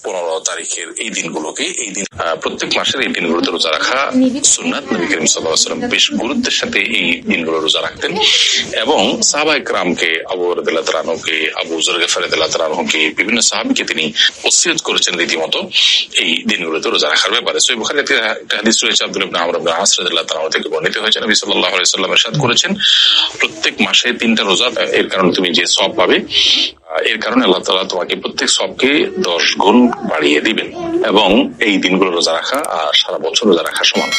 15 তারিখের এই দিনগুলোকে, এই দিন প্রত্যেক মাসের এই দিনগুলোতে রোজা রাখা সুন্নাত। নবী করিম সাল্লাল্লাহু আলাইহি ওয়াসাল্লাম বেশ গুরুত্বের সাথে এই দিনগুলো রোজা রাখতেন এবং সাহাবায়ে কেরামকে, আবু হুরায়রা রাদিয়াল্লাহু তাআলা আনহুকে, আবু যর গিফারী রাদিয়াল্লাহু তাআলা আনহুকে, বিভিন্ন সাহাবীকে তিনি ওসিয়ত করেছেন রীতিমতো এই দিনগুলোতে রোজা রাখার ব্যাপারে। সহিহ বুখারীতে একটা হাদিস রয়েছে, আব্দুল্লাহ ইবনে আমর ইবনে আস রাদিয়াল্লাহু তাআলা আনহু থেকে বর্ণিত হয়েছে, নবী সাল্লাল্লাহু আলাইহি ওয়াসাল্লাম ইরশাদ করেছেন, প্রত্যেক মাসে 3টা রোজা, এর কারণে তুমি যে সওয়াব পাবে, এর কারণে আল্লাহ তাআলা তোমাকে প্রত্যেক সওয়াবকে 10 গুণ বাড়িয়ে দিবেন। এবং এই দিনগুলো রোজা রাখা আর সারা বছর রোজা রাখা সমান,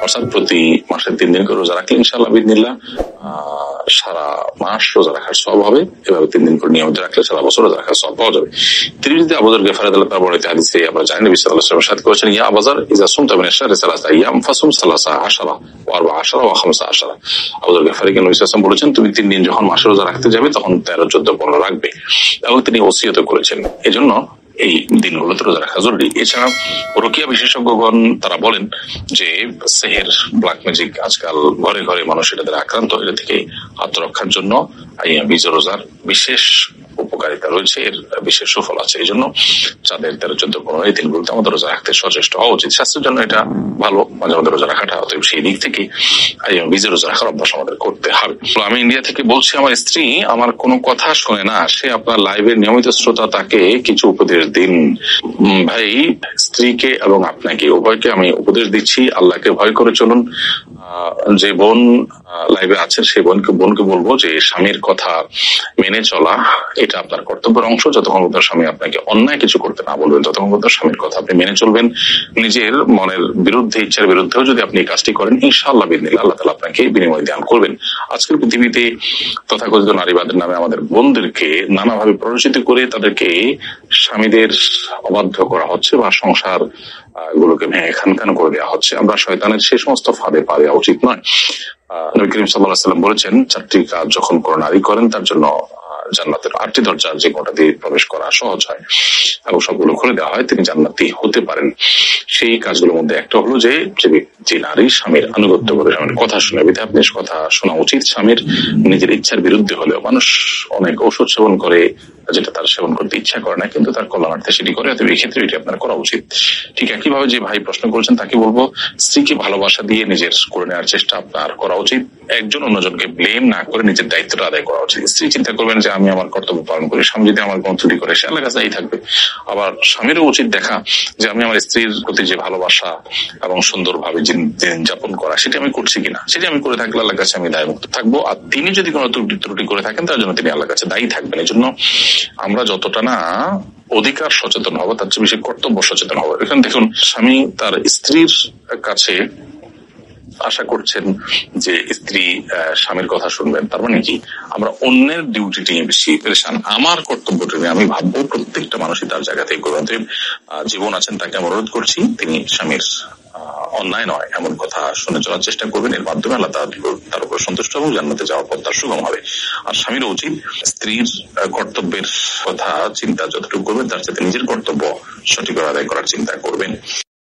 অর্থাৎ প্রতি মাসে 3 দিন করে রোজা রাখলে ইনশাআল্লাহ বিইذنিল্লাহ সারা মাস রোজা রাখার সওয়াব হবে। এভাবে 3 দিন করে নিয়মিত রাখলে সারা বছর রোজা রাখার সওয়াব পাওয়া যাবে। তিরমিজিতে আবু যর গিফারী রাদিয়াল্লাহু তাআলা বর্ণিত হাদিসে আমরা জানি, নবী সাল্লাল্লাহু আলাইহি ওয়াসাল্লাম সাদ করেছেন, ইয়া আবু যর ইযা সুমতা মিন আশ-শাহরি 3 আইয়াম ফাসুম 13 ওয়া 14 ওয়া 15। আবু যর গিফারীকে নবী সাল্লাল্লাহু আলাইহি ওয়াসাল্লাম বলেছেন, তুমি 3 দিন যখন মাসে রোজা রাখতে যাবে তখন 13, 14, 15 রাখবে। এবং তিনি ওসিয়ত করেছেন, এজন্য এই দিনগুলোতে রোজা রাখা জরুরি। এছাড়া রুকিয়া বিশেষজ্ঞগণ তারা বলেন যে সেহের, ব্ল্যাক ম্যাজিক আজকাল ঘরে ঘরে মানুষ এটা দ্বারা আক্রান্ত, এটা থেকে আত্মরক্ষার জন্য বিজয় রোজার বিশেষ উপকারিতা রয়েছে, এর বিশেষ সুফল আছে। এই জন্য যাদের 13, 14, 15 এই দিনগুলোতে আমাদের রোজা রাখতে সচেষ্ট হওয়া উচিত। স্বাস্থ্যের জন্য এটা ভালো, মাঝে মাঝে রোজা রাখাটা। অতএব সেই দিক থেকে বিজয় রোজা রাখার অভ্যাস আমাদের করতে হবে। আমি ইন্ডিয়া থেকে বলছি, আমার স্ত্রী আমার কোনো কথা শোনে না, সে আপনার লাইভের নিয়মিত শ্রোতা, তাকে কিছু উপদেশ দিন। ভাই, স্ত্রীকে এবং আপনাকে উভয়কে আমি উপদেশ দিচ্ছি, আল্লাহকে ভয় করে চলুন। যে বোন লাইভে আছেন সেই বোনকে বলবো যে স্বামীর কথা মেনে চলা এটা আপনার কর্তব্যের অংশ। যতক্ষণ পর্যন্ত স্বামী আপনাকে অন্যায় কিছু করতে না বলবেন, ততক্ষণ পর্যন্ত স্বামীর কথা আপনি মেনে চলবেন। নিজের মনের বিরুদ্ধে, ইচ্ছার বিরুদ্ধেও যদি আপনি এই কাজটি করেন, ইনশাআল্লাহ বিইذনিল্লাহ আল্লাহ তাআলা আপনাকে বিনিময় দান করবেন। আজকের পৃথিবীতে তথাকথিত নারীবাদের নামে আমাদের বোনদেরকে নানাভাবে প্ররোচিত করে তাদেরকে স্বামীদের অবাধ্য করা হচ্ছে বা সংসার গুলোকে ভেঙে খানখান করে দেওয়া হচ্ছে। আমরা শয়তানের সেই সমস্ত ফাঁদে পা দেওয়া উচিত নয়। নবী করিম সাল্লাল্লাহু আলাইহি ওয়াসাল্লাম বলেছেন, 4টি কাজ যখন কোনো নারী করেন তার জন্য জান্নাতের 8টি দরজা যে কোনটা দিয়ে প্রবেশ করা সহজ হয় এবং সবগুলো খুলে দেওয়া হয়, তিনি জান্নাতি হতে পারেন। সেই কাজগুলোর মধ্যে একটা হলো যে নারী স্বামীর আনুগত্য করে, স্বামীর কথা শুনে। আপনি কথা শোনা উচিত স্বামীর নিজের ইচ্ছার বিরুদ্ধে হলেও। মানুষ অনেক ঔষধ সেবন করে যেটা তার সেবন করতে ইচ্ছা করে না, কিন্তু তার কল্যাণার্থে সেটি করে, অতএব এই ক্ষেত্রে এটি আপনার করা উচিত। ঠিক একইভাবে যে ভাই প্রশ্ন করেছেন তাকে বলবো, স্ত্রীকে ভালোবাসা দিয়ে নিজের করে নেওয়ার চেষ্টা আপনার করা উচিত। একজন অন্যজনকে ব্লেম না করে নিজের দায়িত্বটা আদায় করা উচিত। স্ত্রী চিন্তা করবেন যে আমি আমার কর্তব্য পালন করি, স্বামী যদি আমার কোনো ত্রুটি করে সে আল্লাহর কাছে দায়ী থাকবে। আবার স্বামীরও উচিত দেখা যে আমি আমার স্ত্রীর প্রতি যে ভালোবাসা এবং সুন্দরভাবে দিন যাপন করা সেটি আমি করছি কিনা, সেটি আমি করে থাকলে আল্লাহর কাছে আমি দায়মুক্ত থাকবো। আর তিনি যদি কোনো ত্রুটি করে থাকেন তার জন্য তিনি আল্লাহর কাছে দায়ী থাকবেন। এই জন্য আমরা যতটা না অধিকার সচেতন হবো তার চেয়ে বেশি কর্তব্য সচেতন হবো। এখানে দেখুন, স্বামী তার স্ত্রীর কাছে আশা করছেন যে স্ত্রী স্বামীর কথা শুনবেন, তার মানে কি আমরা অন্যের ডিউটি নিয়ে বেশি পেরেশান, আমার কর্তব্যটা নিয়ে আমি ভাববো প্রত্যেকটা মানুষই তার জায়গা থেকে করবেন। জীবন আছেন তাকে আমি অনুরোধ করছি, তিনি স্বামীর অন্যায় নয় এমন কথা শুনে চলার চেষ্টা করবেন। এর মাধ্যমে আল্লাহ তার উপর সন্তুষ্ট এবং জান্নাতে যাওয়ার পথ তার সুগম হবে। আর স্বামীর উচিত স্ত্রীর কর্তব্যের কথা চিন্তা যতটুকু করবেন তার সাথে নিজের কর্তব্য সঠিক আদায় করার চিন্তা করবেন।